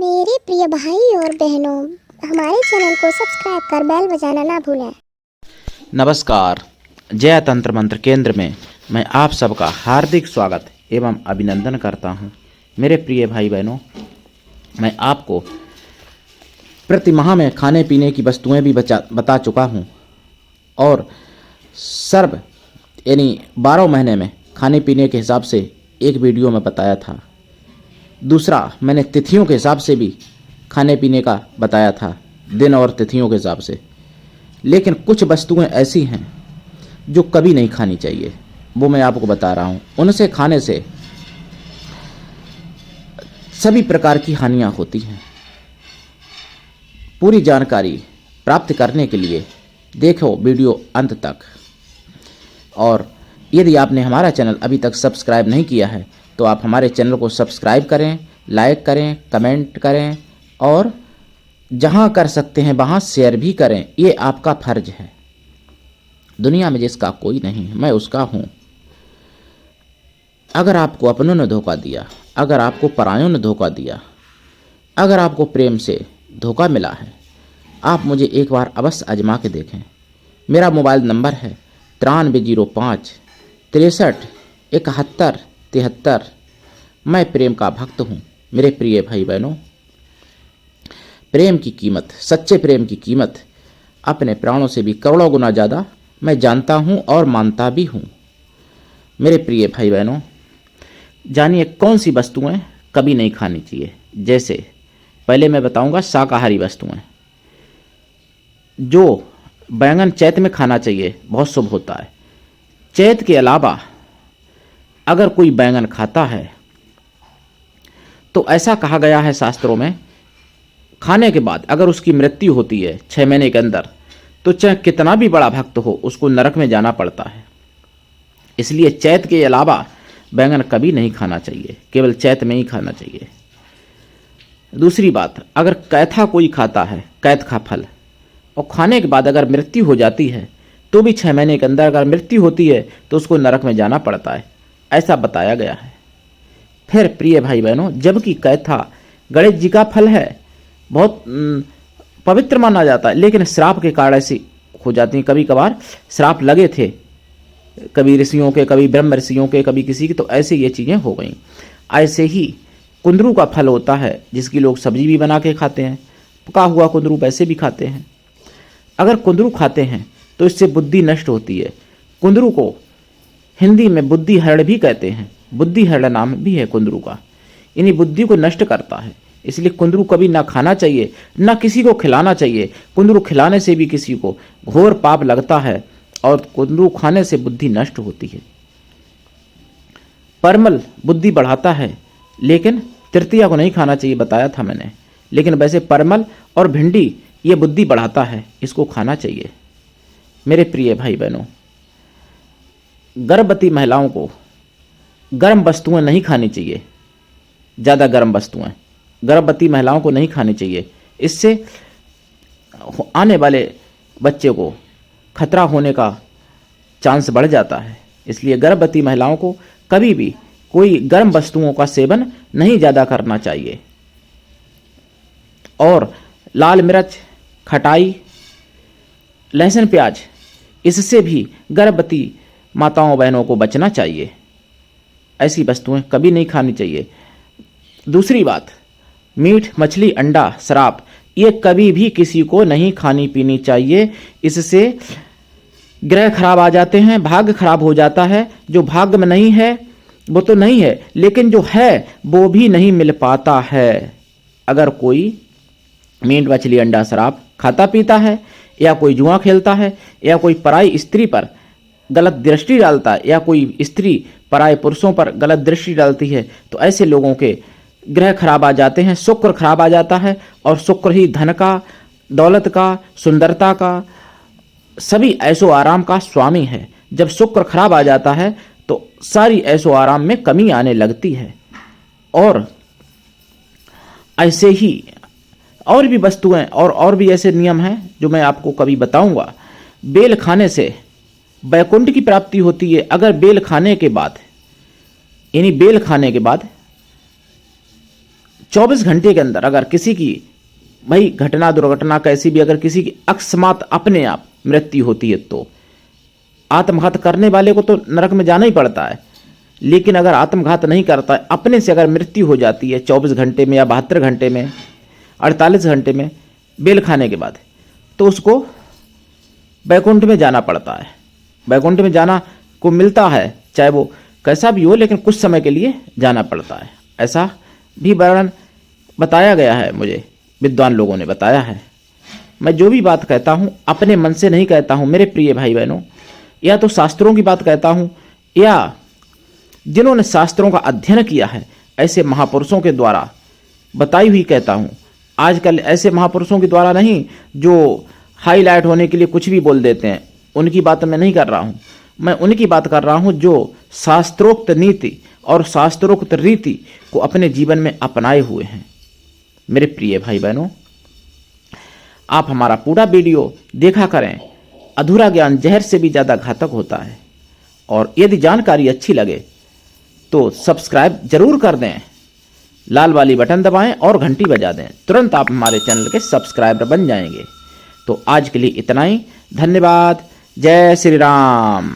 मेरे प्रिय भाई और बहनों, हमारे चैनल को सब्सक्राइब कर बेल बजाना ना भूलें। नमस्कार। जय तंत्र मंत्र केंद्र में मैं आप सबका हार्दिक स्वागत एवं अभिनंदन करता हूं। मेरे प्रिय भाई बहनों, मैं आपको प्रति माह में खाने पीने की वस्तुएं भी बता चुका हूं और सर्व यानी 12 महीने में खाने पीने के हिसाब से एक वीडियो में बताया था। दूसरा, मैंने तिथियों के हिसाब से भी खाने पीने का बताया था, दिन और तिथियों के हिसाब से। लेकिन कुछ वस्तुएं ऐसी हैं जो कभी नहीं खानी चाहिए, वो मैं आपको बता रहा हूँ। उनसे खाने से सभी प्रकार की हानियाँ होती हैं। पूरी जानकारी प्राप्त करने के लिए देखो वीडियो अंत तक। और यदि आपने हमारा चैनल अभी तक सब्सक्राइब नहीं किया है तो आप हमारे चैनल को सब्सक्राइब करें, लाइक करें, कमेंट करें और जहां कर सकते हैं वहां शेयर भी करें। ये आपका फर्ज है। दुनिया में जिसका कोई नहीं है, मैं उसका हूं। अगर आपको अपनों ने धोखा दिया, अगर आपको परायों ने धोखा दिया, अगर आपको प्रेम से धोखा मिला है, आप मुझे एक बार अवश्य आजमा के देखें। मेरा मोबाइल नंबर है 9305 63 71 73। मैं प्रेम का भक्त हूँ। मेरे प्रिय भाई बहनों, प्रेम की कीमत, सच्चे प्रेम की कीमत अपने प्राणों से भी करोड़ों गुना ज़्यादा मैं जानता हूँ और मानता भी हूँ। मेरे प्रिय भाई बहनों, जानिए कौन सी वस्तुएं कभी नहीं खानी चाहिए। जैसे पहले मैं बताऊंगा शाकाहारी वस्तुएं। जो बैंगन चैत में खाना चाहिए, बहुत शुभ होता है। चैत के अलावा अगर कोई बैंगन खाता है तो ऐसा कहा गया है शास्त्रों में, खाने के बाद अगर उसकी मृत्यु होती है 6 महीने के अंदर, तो चाहे कितना भी बड़ा भक्त हो, उसको नरक में जाना पड़ता है। इसलिए चैत के अलावा बैंगन कभी नहीं खाना चाहिए, केवल चैत में ही खाना चाहिए। दूसरी बात, अगर कैथा कोई खाता है, कैथ का फल, और खाने के बाद अगर मृत्यु हो जाती है तो भी 6 महीने के अंदर अगर मृत्यु होती है तो उसको नरक में जाना पड़ता है, ऐसा बताया गया है। फिर प्रिय भाई बहनों, जबकि कैथा गणेश जी का फल है, बहुत पवित्र माना जाता है, लेकिन श्राप के कारण ऐसी हो जाती है। कभी कभार श्राप लगे थे, कभी ऋषियों के, कभी ब्रह्म ऋषियों के, कभी किसी की, तो ऐसे ये चीज़ें हो गई। ऐसे ही कुंदरू का फल होता है जिसकी लोग सब्जी भी बना के खाते हैं, पका हुआ कुंदरू वैसे भी खाते हैं। अगर कुंदरू खाते हैं तो इससे बुद्धि नष्ट होती है। कुंदरू को हिंदी में बुद्धि हरण भी कहते हैं, बुद्धि हरण नाम भी है कुंदरू का। इन्हीं बुद्धि को नष्ट करता है, इसलिए कुंदरू कभी ना खाना चाहिए, ना किसी को खिलाना चाहिए। कुंदरू खिलाने से भी किसी को घोर पाप लगता है और कुंदरू खाने से बुद्धि नष्ट होती है। परमल बुद्धि बढ़ाता है, लेकिन तृतीया को नहीं खाना चाहिए, बताया था मैंने। लेकिन वैसे परमल और भिंडी ये बुद्धि बढ़ाता है, इसको खाना चाहिए। मेरे प्रिय भाई बहनों, गर्भवती महिलाओं को गर्म वस्तुएं नहीं खानी चाहिए। ज़्यादा गर्म वस्तुएं गर्भवती महिलाओं को नहीं खानी चाहिए। इससे आने वाले बच्चे को खतरा होने का चांस बढ़ जाता है। इसलिए गर्भवती महिलाओं को कभी भी कोई गर्म वस्तुओं का सेवन नहीं ज़्यादा करना चाहिए। और लाल मिर्च, खटाई, लहसुन, प्याज, इससे भी गर्भवती माताओं बहनों को बचना चाहिए। ऐसी वस्तुएं कभी नहीं खानी चाहिए। दूसरी बात, मीट, मछली, अंडा, शराब, ये कभी भी किसी को नहीं खानी पीनी चाहिए। इससे ग्रह खराब आ जाते हैं, भाग्य खराब हो जाता है। जो भाग्य में नहीं है वो तो नहीं है, लेकिन जो है वो भी नहीं मिल पाता है। अगर कोई मीट, मछली, अंडा, शराब खाता पीता है, या कोई जुआ खेलता है, या कोई पराई स्त्री पर गलत दृष्टि डालता है, या कोई स्त्री पराये पुरुषों पर गलत दृष्टि डालती है, तो ऐसे लोगों के ग्रह खराब आ जाते हैं, शुक्र खराब आ जाता है। और शुक्र ही धन का, दौलत का, सुंदरता का, सभी ऐशो आराम का स्वामी है। जब शुक्र खराब आ जाता है तो सारी ऐशो आराम में कमी आने लगती है। और ऐसे ही और भी वस्तुएं और भी ऐसे नियम हैं जो मैं आपको कभी बताऊंगा। बेल खाने से वैकुंठ की प्राप्ति होती है। अगर बेल खाने के बाद, यानी बेल खाने के बाद 24 घंटे के अंदर अगर किसी की भाई घटना दुर्घटना कैसी भी अगर किसी की अकस्मात अपने आप मृत्यु होती है तो आत्मघात करने वाले को तो नरक में जाना ही पड़ता है, लेकिन अगर आत्मघात नहीं करता है, अपने से अगर मृत्यु हो जाती है 24 घंटे में या 72 घंटे में 48 घंटे में बेल खाने के बाद, तो उसको बैकुंठ में जाना पड़ता है। बैकुंठ में जाना को मिलता है, चाहे वो कैसा भी हो, लेकिन कुछ समय के लिए जाना पड़ता है। ऐसा भी वर्णन बताया गया है, मुझे विद्वान लोगों ने बताया है। मैं जो भी बात कहता हूँ अपने मन से नहीं कहता हूँ मेरे प्रिय भाई बहनों, या तो शास्त्रों की बात कहता हूँ या जिन्होंने शास्त्रों का अध्ययन किया है ऐसे महापुरुषों के द्वारा बताई हुई कहता हूँ। आजकल ऐसे महापुरुषों के द्वारा नहीं जो हाईलाइट होने के लिए कुछ भी बोल देते हैं, उनकी बात मैं नहीं कर रहा हूँ। मैं उनकी बात कर रहा हूँ जो शास्त्रोक्त नीति और शास्त्रोक्त रीति को अपने जीवन में अपनाए हुए हैं। मेरे प्रिय भाई बहनों, आप हमारा पूरा वीडियो देखा करें। अधूरा ज्ञान जहर से भी ज़्यादा घातक होता है। और यदि जानकारी अच्छी लगे तो सब्सक्राइब जरूर कर दें, लाल वाली बटन दबाएं और घंटी बजा दें, तुरंत आप हमारे चैनल के सब्सक्राइबर बन जाएंगे। तो आज के लिए इतना ही, धन्यवाद। जय श्री राम।